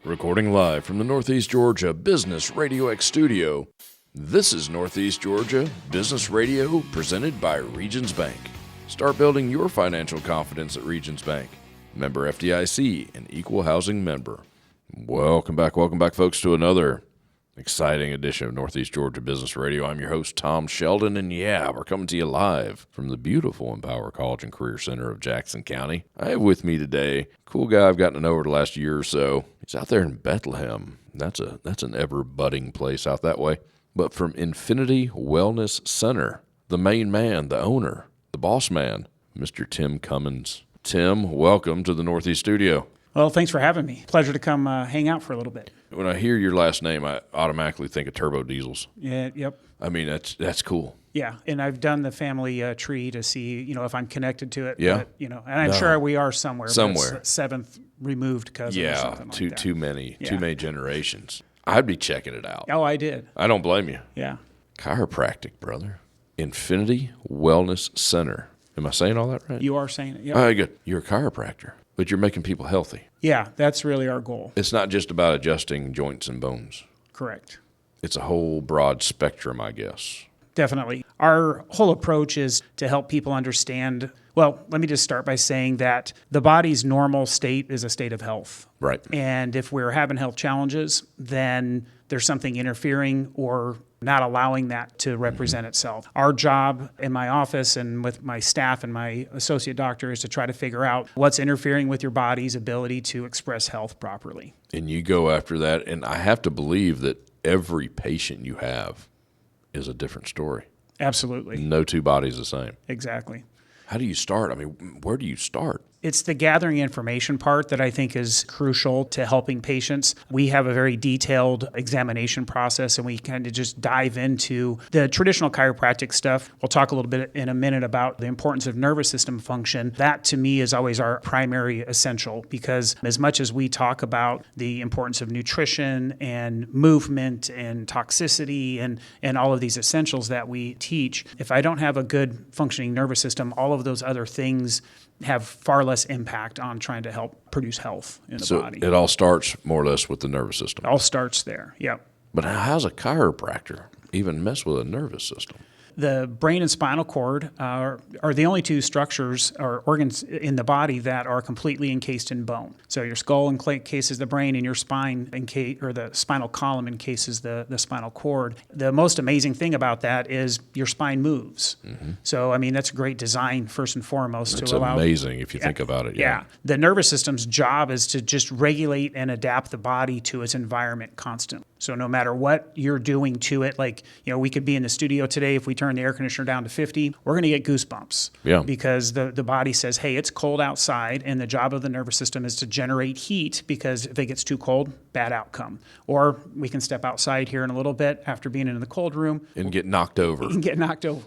Recording live from the Northeast Georgia Business RadioX studio, this is Northeast Georgia Business Radio presented by Regions Bank. Start building your financial confidence at Regions Bank. Member FDIC, an equal housing member. Welcome back, folks, to another exciting edition of Northeast Georgia Business Radio. I'm your host, Tom Sheldon, and we're coming to you live from the beautiful Empower College and Career Center of Jackson County. I have with me today a cool guy I've gotten to know over the last year or so. He's out there in Bethlehem. That's an ever-budding place out that way. But from Infinity Wellness Center, the main man, the owner, the boss man, Mr. Tim Cummins. Tim, welcome to the Northeast studio. Well, thanks for having me. Pleasure to come hang out for a little bit. When I hear your last name, I automatically think of turbo diesels. Yeah, yep. I mean, that's cool. Yeah, and I've done the family tree to see, if I'm connected to it. Yeah. But, and I'm sure we are somewhere. Somewhere. But it's seventh removed cousin or something like that. Too many generations. I'd be checking it out. Oh, I did. I don't blame you. Yeah. Chiropractic, brother. Infinity Wellness Center. Am I saying all that right? You are saying it, yeah. All right, good. You're a chiropractor, but you're making people healthy. Yeah, that's really our goal. It's not just about adjusting joints and bones. Correct. It's a whole broad spectrum, I guess. Definitely. Our whole approach is to help people understand. Well, let me just start by saying that the body's normal state is a state of health. Right. And if we're having health challenges, then there's something interfering or not allowing that to represent itself. Our job in my office and with my staff and my associate doctor is to try to figure out what's interfering with your body's ability to express health properly. And you go after that, and I have to believe that every patient you have is a different story. Absolutely. No two bodies the same. Exactly. How do you start? I mean, where do you start? It's the gathering information part that I think is crucial to helping patients. We have a very detailed examination process, and we kind of just dive into the traditional chiropractic stuff. We'll talk a little bit in a minute about the importance of nervous system function. That, to me, is always our primary essential, because as much as we talk about the importance of nutrition and movement and toxicity and all of these essentials that we teach, if I don't have a good functioning nervous system, all of those other things have far less impact on trying to help produce health in the body. So it all starts more or less with the nervous system. It all starts there, yep. But how's a chiropractor even mess with a nervous system? The brain and spinal cord are the only two structures or organs in the body that are completely encased in bone. So your skull encases the brain, and your spine or the spinal column encases the spinal cord. The most amazing thing about that is your spine moves. Mm-hmm. So, I mean, that's a great design, first and foremost. It's amazing if you think about it. Yeah. The nervous system's job is to just regulate and adapt the body to its environment constantly. So no matter what you're doing to it, like, we could be in the studio today. If we turn the air conditioner down to 50, we're going to get goosebumps. Yeah. Because the body says, hey, it's cold outside, and the job of the nervous system is to generate heat, because if it gets too cold, bad outcome. Or we can step outside here in a little bit after being in the cold room. And get knocked over.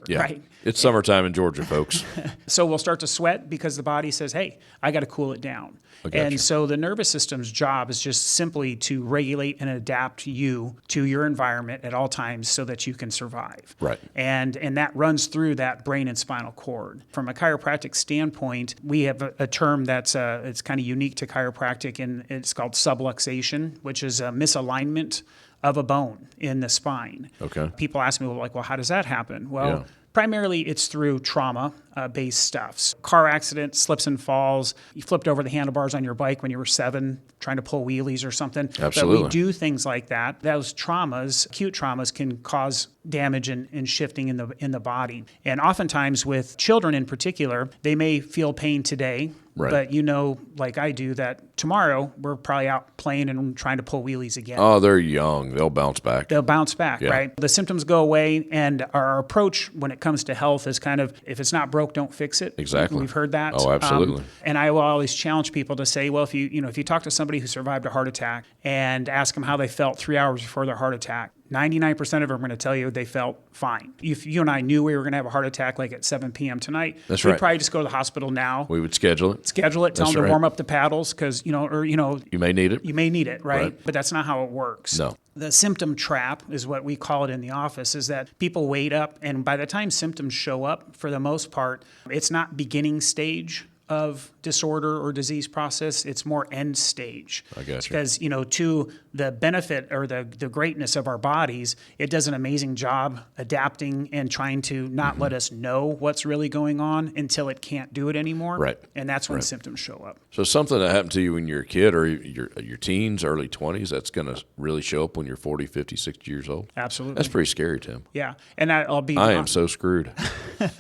Yeah. Right? It's summertime in Georgia, folks. So we'll start to sweat because the body says, hey, I got to cool it down. And so the nervous system's job is just simply to regulate and adapt you to your environment at all times so that you can survive. Right. And that runs through that brain and spinal cord. From a chiropractic standpoint, we have a term that's it's kind of unique to chiropractic, and it's called subluxation, which is a misalignment of a bone in the spine. Okay. People ask me, well, how does that happen? Well, primarily it's through trauma-based stuff. Car accident, slips and falls. You flipped over the handlebars on your bike when you were 7, trying to pull wheelies or something. Absolutely. But we do things like that. Those traumas, acute traumas, can cause damage and shifting in the body. And oftentimes with children in particular, they may feel pain today. Right. But like I do, that tomorrow we're probably out playing and trying to pull wheelies again. Oh, they're young. They'll bounce back. Right? The symptoms go away, and our approach when it comes to health is kind of, if it's not broke, don't fix it. Exactly. We've heard that. Oh, absolutely. And I will always challenge people to say, well, if you talk to somebody who survived a heart attack and ask them how they felt 3 hours before their heart attack, 99% of them are going to tell you they felt fine. If you and I knew we were going to have a heart attack like at 7 p.m. tonight, we'd probably just go to the hospital now. We would schedule it. Tell them to warm up the paddles because, you may need it. You may need it, right? But that's not how it works. No. The symptom trap is what we call it in the office, is that people wait up, and by the time symptoms show up, for the most part, it's not beginning stage of disorder or disease process. It's more end stage. I got you. Because, to the benefit or the greatness of our bodies, it does an amazing job adapting and trying to not let us know what's really going on until it can't do it anymore. Right. And that's when symptoms show up. So something that happened to you when you're a kid or your teens, early 20s, that's going to really show up when you're 40, 50, 60 years old? Absolutely. That's pretty scary, Tim. Yeah. And I'll be... I am so screwed.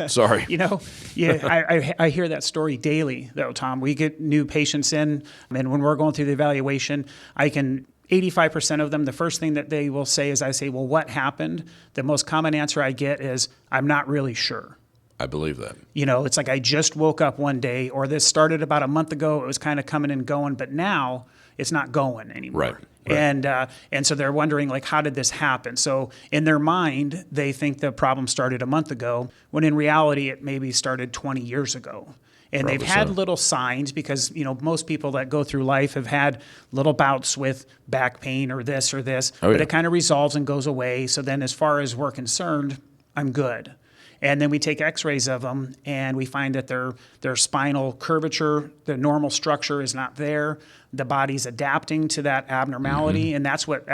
Sorry. I hear that story daily, though, Tom. We get new patients in, and when we're going through the evaluation, 85% of them, the first thing that they will say is, I say, well, what happened? The most common answer I get is, I'm not really sure. I believe that. It's like I just woke up one day, or this started about a month ago. It was kind of coming and going, but now it's not going anymore. Right. And so they're wondering, like, how did this happen? So in their mind, they think the problem started a month ago, when in reality, it maybe started 20 years ago. And Probably they've had so. little signs because, most people that go through life have had little bouts with back pain or this, but it kind of resolves and goes away. So then as far as we're concerned, I'm good. And then we take x-rays of them, and we find that their spinal curvature, the normal structure is not there. The body's adapting to that abnormality, and that's what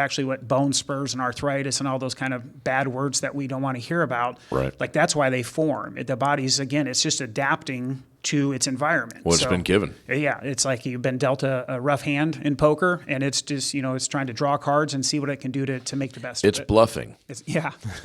bone spurs and arthritis and all those kind of bad words that we don't want to hear about. Right. Like, that's why they form. The body's, again, it's just adapting to its environment. Well, it's been given. Yeah, it's like you've been dealt a rough hand in poker, and it's just, it's trying to draw cards and see what it can do to make the best of it. It's bluffing. It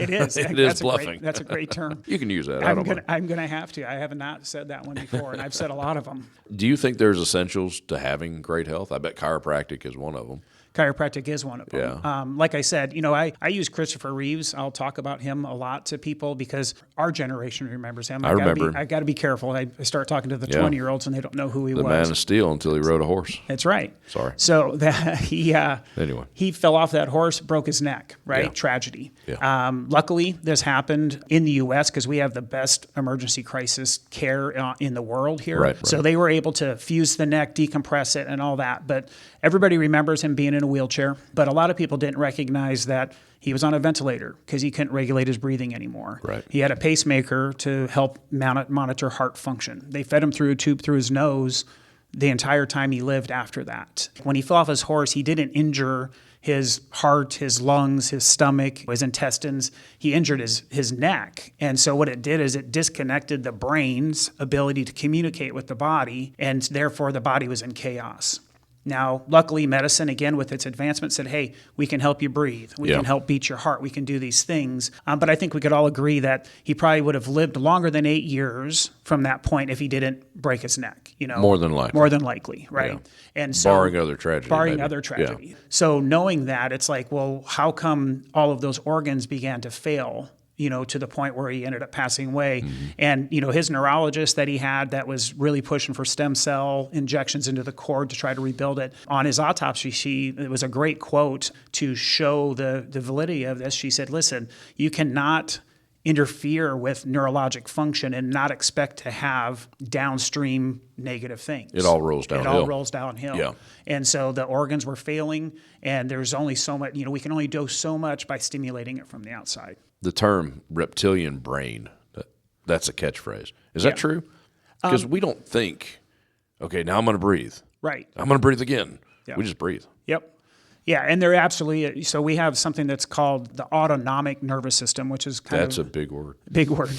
is. It is bluffing. That's a great term. You can use that. I'm going to have to. I have not said that one before, and I've said a lot of them. Do you think there's essentials to having great health? I bet chiropractic is one of them. Chiropractic is one of them. Yeah. Like I said, I use Christopher Reeves. I'll talk about him a lot to people because our generation remembers him. I remember him. I got to be careful. I start talking to the 20-year-olds and they don't know who he was. The man of steel until he rode a horse. That's right. Sorry. So that anyway, he fell off that horse, broke his neck. Right. Yeah. Tragedy. Yeah. Luckily, this happened in the U.S. because we have the best emergency crisis care in the world here. Right. So they were able to fuse the neck, decompress it, and all that. But everybody remembers him being in a wheelchair. But a lot of people didn't recognize that he was on a ventilator because he couldn't regulate his breathing anymore. Right. He had a pacemaker to help monitor heart function. They fed him through a tube through his nose the entire time he lived after that. When he fell off his horse, he didn't injure his heart, his lungs, his stomach, his intestines. He injured his neck. And so what it did is it disconnected the brain's ability to communicate with the body, and therefore the body was in chaos. Now, luckily, medicine, again, with its advancement, said, hey, we can help you breathe. We can help beat your heart. We can do these things. But I think we could all agree that he probably would have lived longer than 8 years from that point if he didn't break his neck. More than likely. More than likely, right? Yeah. And so, barring other tragedy. Barring other tragedy. Yeah. So knowing that, it's like, well, how come all of those organs began to fail? To the point where he ended up passing away. Mm-hmm. And, his neurologist that he had that was really pushing for stem cell injections into the cord to try to rebuild it. On his autopsy sheet, it was a great quote to show the validity of this. She said, listen, you cannot interfere with neurologic function and not expect to have downstream negative things. It all rolls downhill. Yeah. And so the organs were failing, and there's only so much, we can only dose so much by stimulating it from the outside. The term reptilian brain, that's a catchphrase. Is that true? Because we don't think, okay, now I'm going to breathe. Right. I'm going to breathe again. Yeah. We just breathe. Yep. Yeah, and they're absolutely, so we have something that's called the autonomic nervous system, which is that's a big word. Big word.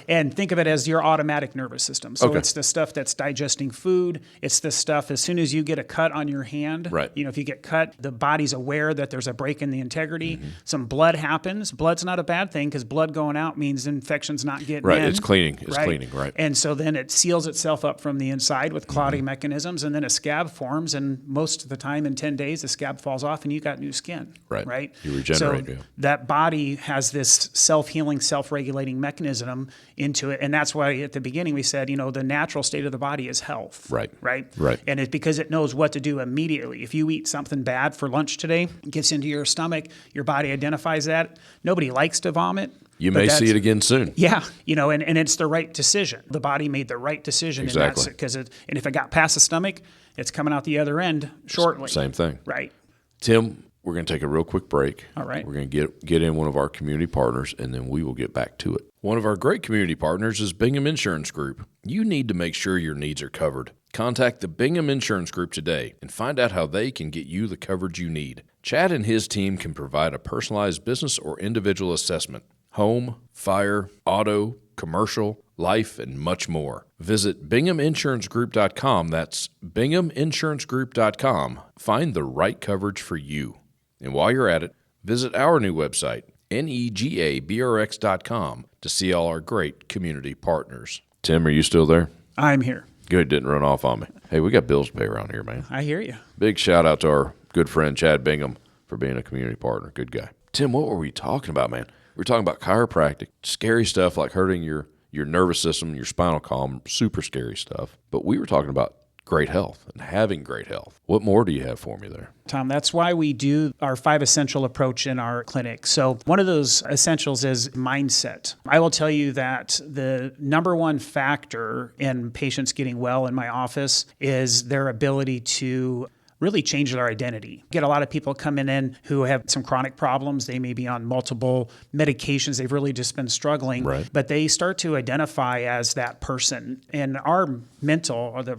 And think of it as your automatic nervous system. So it's the stuff that's digesting food. It's the stuff as soon as you get a cut on your hand. Right. If you get cut, the body's aware that there's a break in the integrity. Mm-hmm. Some blood happens. Blood's not a bad thing because blood going out means infection's not getting in. Right, it's cleaning. It's cleaning, right. And so then it seals itself up from the inside with clotting mechanisms, and then a scab forms, and most of the time in 10 days, the scab falls off and you got new skin. Right. You regenerate. So that body has this self-healing, self-regulating mechanism into it. And that's why at the beginning we said, the natural state of the body is health. Right. And it's because it knows what to do immediately. If you eat something bad for lunch today, it gets into your stomach, your body identifies that. Nobody likes to vomit. You may see it again soon. Yeah, and it's the right decision. The body made the right decision. Exactly. And if it got past the stomach, it's coming out the other end shortly. Same thing. Right. Tim, We're going to take a real quick break. All right. We're going to get in one of our community partners, and then we will get back to it. One of our great community partners is Bingham Insurance Group. You need to make sure your needs are covered. Contact the Bingham Insurance Group today and find out how they can get you the coverage you need. Chad and his team can provide a personalized business or individual assessment. Home, fire, auto, commercial, life, and much more. Visit BinghamInsuranceGroup.com. That's BinghamInsuranceGroup.com. Find the right coverage for you. And while you're at it, visit our new website, negabrx.com, to see all our great community partners. Tim, are you still there? I'm here. Good, didn't run off on me. Hey, we got bills to pay around here, man. I hear you. Big shout out to our good friend Chad Bingham for being a community partner. Good guy. Tim, what were we talking about, man? We were talking about chiropractic, scary stuff like hurting your nervous system, your spinal column, super scary stuff. But we were talking about great health and having great health. What more do you have for me there? Tom, that's why we do our 5 essential approach in our clinic. So one of those essentials is mindset. I will tell you that the number one factor in patients getting well in my office is their ability to really change their identity. Get a lot of people coming in who have some chronic problems. They may be on multiple medications. They've really just been struggling, right, but they start to identify as that person. And our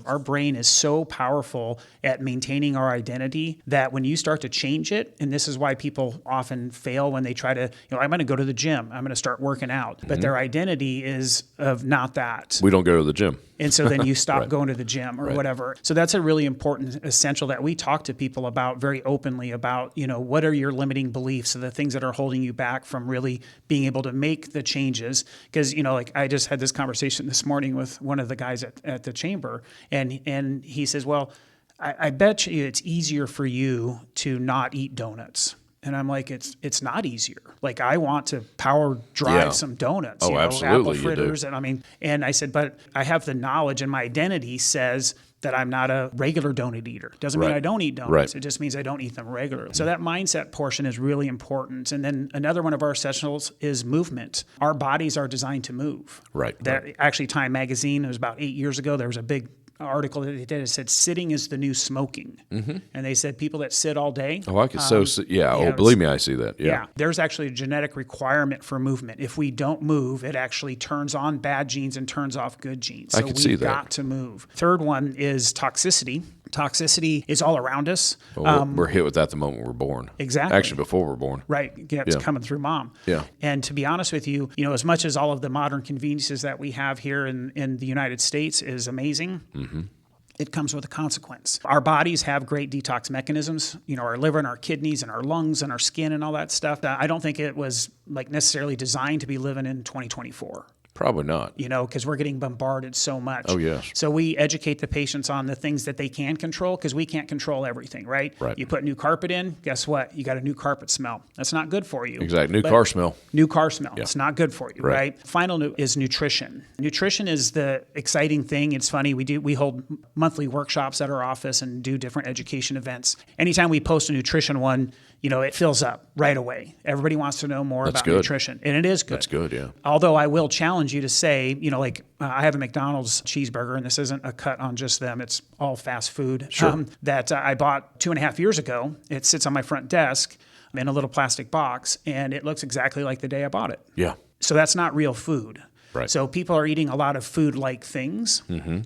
our brain is so powerful at maintaining our identity that when you start to change it, and this is why people often fail when they try to, I'm going to go to the gym, I'm going to start working out, but their identity is of not that. We don't go to the gym. And so then you stop right, going to the gym or right, whatever. So that's a really important essential that we talk to people about very openly about, what are your limiting beliefs, and the things that are holding you back from really being able to make the changes. Because, like I just had this conversation this morning with one of the guys at the chamber, and he says, well, I bet you it's easier for you to not eat donuts. And I'm like, it's not easier. Like, I want to power drive some donuts, absolutely, apple fritters. And I said, but I have the knowledge, and my identity says that I'm not a regular donut eater. Doesn't mean I don't eat donuts. Right. It just means I don't eat them regularly. So that mindset portion is really important. And then another one of our essentials is movement. Our bodies are designed to move. Right. Actually, Time Magazine, it was about 8 years ago, there was a big article that they did. It said sitting is the new smoking, and they said people that sit all day. Oh, I could believe me, I see that. Yeah. There's actually a genetic requirement for movement. If we don't move, it actually turns on bad genes and turns off good genes. So we've got to move. Third one is toxicity. Toxicity is all around us. Well, we're hit with that the moment we're born. Exactly. Actually, before we're born. Right. It's coming through mom. Yeah. And to be honest with you, as much as all of the modern conveniences that we have here in the United States is amazing, it comes with a consequence. Our bodies have great detox mechanisms, our liver and our kidneys and our lungs and our skin and all that stuff. I don't think it was necessarily designed to be living in 2024. Probably not. Because we're getting bombarded so much. Oh, yes. So we educate the patients on the things that they can control, because we can't control everything, right? Right. You put new carpet in, guess what? You got a new carpet smell. That's not good for you. Exactly. New car smell. New car smell. Yeah. It's not good for you, right? Final is nutrition. Nutrition is the exciting thing. It's funny. We hold monthly workshops at our office and do different education events. Anytime we post a nutrition one, it fills up right away. Everybody wants to know more about nutrition. And it is good. That's good, yeah. Although I will challenge you to say, I have a McDonald's cheeseburger, and this isn't a cut on just them. It's all fast food. Sure. That I bought 2.5 years ago. It sits on my front desk in a little plastic box, and it looks exactly like the day I bought it. Yeah. So that's not real food. Right. So people are eating a lot of food-like things.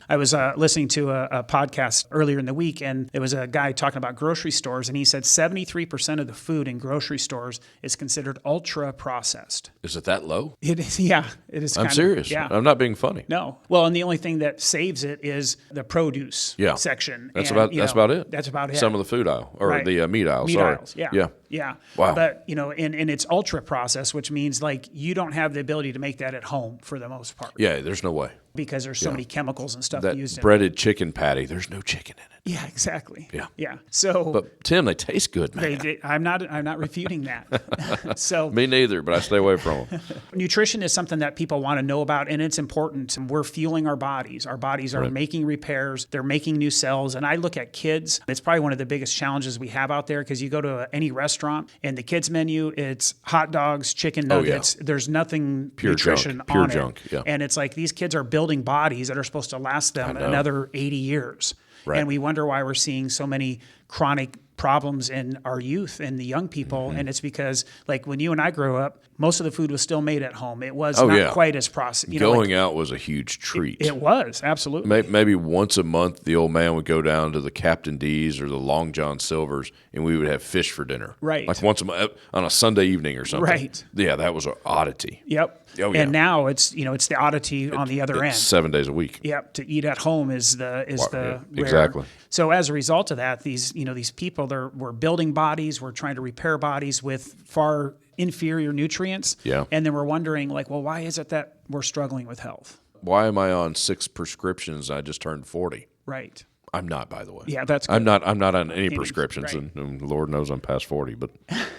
I was listening to a podcast earlier in the week, and there was a guy talking about grocery stores, and he said 73% of the food in grocery stores is considered ultra-processed. Is it that low? It is, yeah. It is. I'm serious. Yeah. I'm not being funny. No. Well, and the only thing that saves it is the produce section. That's about it. That's about it. Some of the food aisle, or the meat aisle. Meat aisles, yeah. Yeah. Wow. But, and it's ultra-processed, which means you don't have the ability to make that at home for the most part. Yeah, there's no way. Because there's so many chemicals and stuff used in it. Breaded chicken patty, there's no chicken in it. Yeah, exactly. Yeah. So, but Tim, they taste good, man. I'm not refuting that. So me neither, but I stay away from them. Nutrition is something that people want to know about, and it's important. We're fueling our bodies. Our bodies are making repairs. They're making new cells. And I look at kids. It's probably one of the biggest challenges we have out there, because you go to any restaurant and the kids menu, it's hot dogs, chicken nuggets. There's nothing nutrition on it. Pure junk. Yeah. And it's like these kids are building bodies that are supposed to last them another 80 years. Right. And we wonder why we're seeing so many chronic problems in our youth and the young people. And it's because, like, when you and I grew up, most of the food was still made at home. It was not quite as processed. Going out was a huge treat. It was, absolutely. Maybe once a month, the old man would go down to the Captain D's or the Long John Silver's, and we would have fish for dinner. Right. Like once a month on a Sunday evening or something. Right. Yeah, that was an oddity. Yep. Oh, yeah. And now it's the oddity on the other end. 7 days a week. Yep. To eat at home is the rare. Exactly. So as a result of that, these people, we're building bodies, we're trying to repair bodies with far inferior nutrients. Yeah. And then we're wondering, like, well, why is it that we're struggling with health? Why am I on 6 prescriptions? I just turned 40. Right. I'm not, by the way. Yeah, that's good. I'm not on any prescriptions, right. and Lord knows I'm past 40. But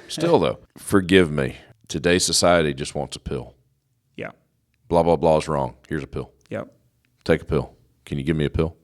still, though, forgive me. Today's society just wants a pill. Yeah. Blah, blah, blah is wrong. Here's a pill. Yep. Take a pill. Can you give me a pill?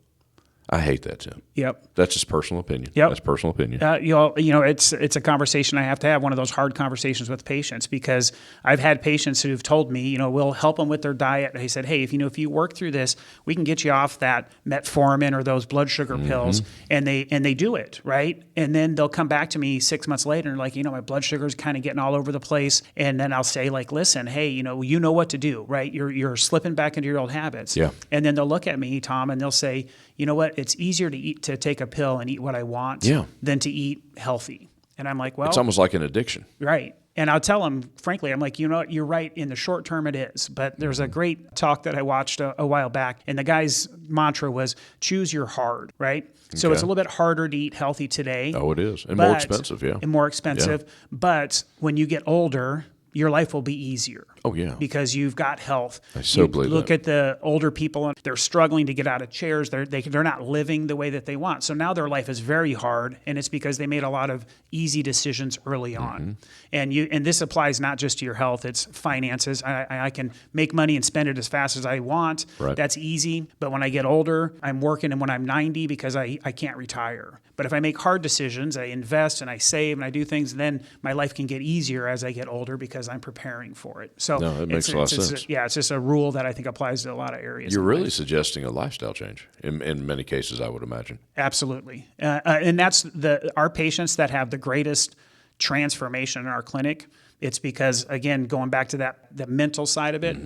I hate that, Tim. Yep. That's just personal opinion. Yep. That's personal opinion. It's a conversation I have to have, one of those hard conversations with patients, because I've had patients who've told me, we'll help them with their diet. They said, hey, if you work through this, we can get you off that metformin or those blood sugar pills, and they do it, right? And then they'll come back to me 6 months later and like, my blood sugar's kind of getting all over the place. And then I'll say, like, listen, hey, you know what to do, right? You're slipping back into your old habits. Yeah. And then they'll look at me, Tom, and they'll say, you know what? It's easier to take a pill and eat what I want than to eat healthy. And I'm like, well, it's almost like an addiction. Right. And I'll tell them, frankly, I'm like, you're right. In the short term, it is. But there's a great talk that I watched a while back, and the guy's mantra was choose your hard, right? So it's a little bit harder to eat healthy today. Oh, it is. And more expensive, yeah. And more expensive. Yeah. But when you get older, your life will be easier. Oh, yeah. Because you've got health. I so believe that. Look at the older people, and they're struggling to get out of chairs. They're not living the way that they want. So now their life is very hard, and it's because they made a lot of easy decisions early on. And this applies not just to your health, it's finances. I can make money and spend it as fast as I want. Right. That's easy. But when I get older, I'm working, and when I'm 90, because I can't retire. But if I make hard decisions, I invest and I save and I do things, then my life can get easier as I get older because I'm preparing for it. So no, it makes a lot of sense. It's just a rule that I think applies to a lot of areas. You're really suggesting a lifestyle change in many cases, I would imagine. Absolutely. And that's our patients that have the greatest transformation in our clinic. It's because, again, going back to the mental side of it,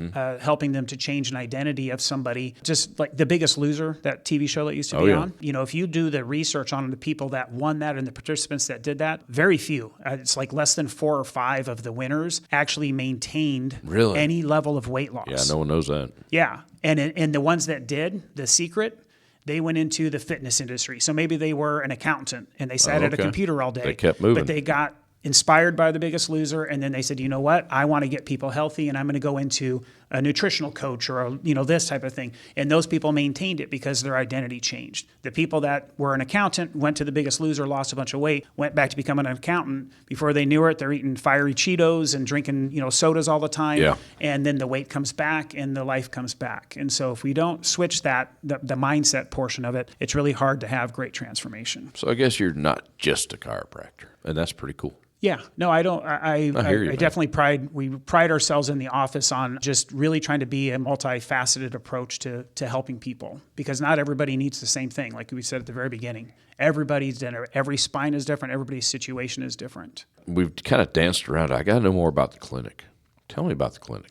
helping them to change an identity of somebody, just like The Biggest Loser, that TV show that used to be on. If you do the research on the people that won that and the participants that did that, very few. It's like less than 4 or 5 of the winners actually maintained any level of weight loss. Yeah, no one knows that. Yeah. And the ones that did, the secret, they went into the fitness industry. So maybe they were an accountant and they sat at a computer all day. They kept moving. But they got inspired by The Biggest Loser, and then they said, you know what, I want to get people healthy, and I'm going to go into a nutritional coach or this type of thing. And those people maintained it because their identity changed. The people that were an accountant went to The Biggest Loser, lost a bunch of weight, went back to becoming an accountant. Before they knew it, they're eating fiery Cheetos and drinking sodas all the time. Yeah. And then the weight comes back and the life comes back. And so if we don't switch the mindset portion of it, it's really hard to have great transformation. So I guess you're not just a chiropractor, and that's pretty cool. Yeah, no, I don't. I definitely pride ourselves in the office on just really trying to be a multifaceted approach to helping people, because not everybody needs the same thing. Like we said at the very beginning, everybody's different. Every spine is different. Everybody's situation is different. We've kind of danced around. I got to know more about the clinic. Tell me about the clinic.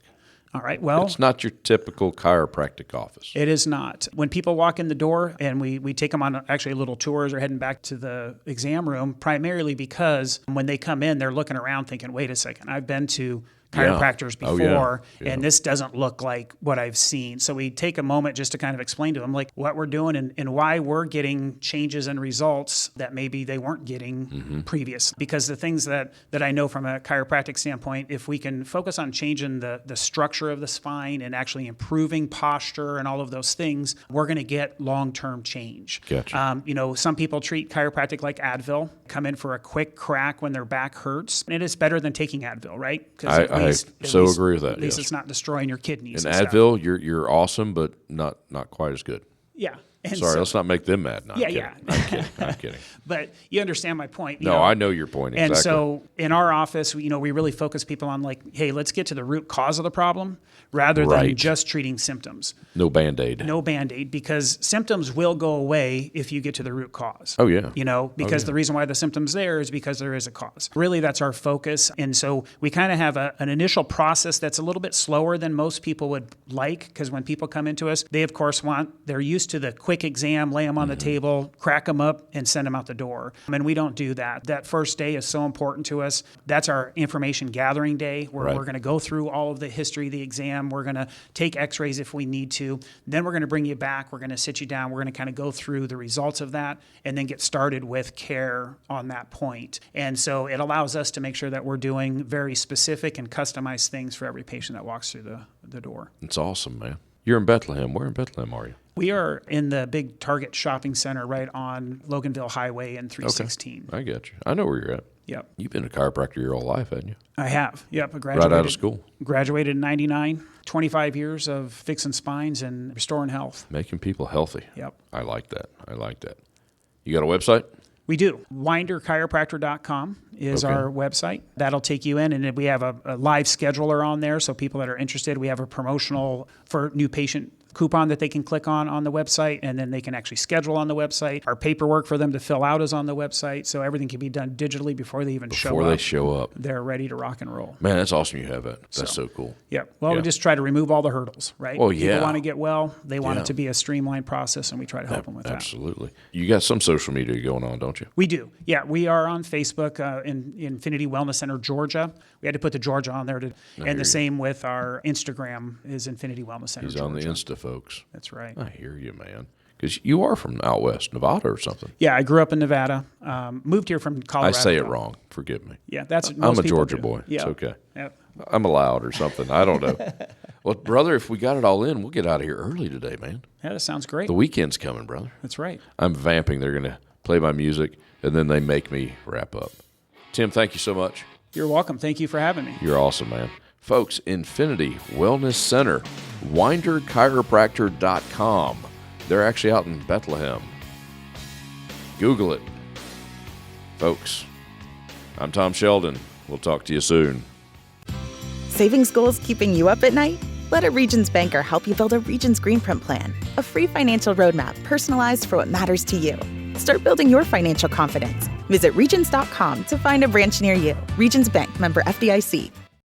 All right, well, it's not your typical chiropractic office. It is not. When people walk in the door and we take them on actually little tours or heading back to the exam room, primarily because when they come in, they're looking around thinking, wait a second, I've been to chiropractors before, and this doesn't look like what I've seen. So we take a moment just to kind of explain to them like what we're doing and why we're getting changes and results that maybe they weren't getting previous. Because the things that I know from a chiropractic standpoint, if we can focus on changing the structure of the spine and actually improving posture and all of those things, we're going to get long-term change. Gotcha. Some people treat chiropractic like Advil, come in for a quick crack when their back hurts. And it is better than taking Advil, right? I so agree with that. At least it's not destroying your kidneys. And Advil, you're awesome, but not quite as good. Yeah. Sorry, let's not make them mad. No, Yeah. I'm kidding. But you understand my point. No, I know your point exactly. And so in our office, we really focus people on like, hey, let's get to the root cause of the problem rather than just treating symptoms. No Band-Aid. No Band-Aid, because symptoms will go away if you get to the root cause. Oh, yeah. Because the reason why the symptom's there is because there is a cause. Really, that's our focus. And so we kind of have an initial process that's a little bit slower than most people would like, because when people come into us, they, of course, they're used to the quick exam, lay them on the table, crack them up, and send them out the door. And we don't do that. That first day is so important to us. That's our information gathering day, where we're going to go through all of the history of the exam. We're going to take x-rays if we need to. Then we're going to bring you back. We're going to sit you down. We're going to kind of go through the results of that and then get started with care on that point. And so it allows us to make sure that we're doing very specific and customized things for every patient that walks through the door. It's awesome, man. You're in Bethlehem. Where in Bethlehem are you? We are in the big Target shopping center right on Loganville Highway and 316. Okay. I get you. I know where you're at. Yep. You've been a chiropractor your whole life, haven't you? I have. Yep. I graduated, right out of school. Graduated in 99. 25 years of fixing spines and restoring health. Making people healthy. Yep. I like that. You got a website? We do. WinderChiropractor.com is our website. That'll take you in, and we have a live scheduler on there, so people that are interested, we have a promotional for new patient coupon that they can click on the website, and then they can actually schedule on the website. Our paperwork for them to fill out is on the website, so everything can be done digitally before they even show up. Before they show up. They're ready to rock and roll. Man, that's awesome you have that. That's so cool. Yeah. Well, we just try to remove all the hurdles, right? Oh, yeah. People want to get well. They want it to be a streamlined process, and we try to help them with that. Absolutely. You got some social media going on, don't you? We do. Yeah, we are on Facebook in Infinity Wellness Center, Georgia. We had to put the Georgia on there, and the same with our Instagram is Infinity Wellness Center, He's Georgia. on the Insta, folks. That's right. I hear you, man. Because you are from out west, Nevada or something. Yeah, I grew up in Nevada. Moved here from Colorado. I say it wrong. Forgive me. Yeah, that's I'm a Georgia boy. Yeah. It's okay. Yep. I'm allowed or something. I don't know. Well, brother, if we got it all in, we'll get out of here early today, man. Yeah, that sounds great. The weekend's coming, brother. That's right. I'm vamping. They're going to play my music, and then they make me wrap up. Tim, thank you so much. You're welcome. Thank you for having me. You're awesome, man. Folks, Infinity Wellness Center, WinderChiropractor.com. They're actually out in Bethlehem. Google it. Folks, I'm Tom Sheldon. We'll talk to you soon. Savings goals keeping you up at night? Let a Regions banker help you build a Regions Green Print Plan, a free financial roadmap personalized for what matters to you. Start building your financial confidence. Visit Regions.com to find a branch near you. Regions Bank, member FDIC.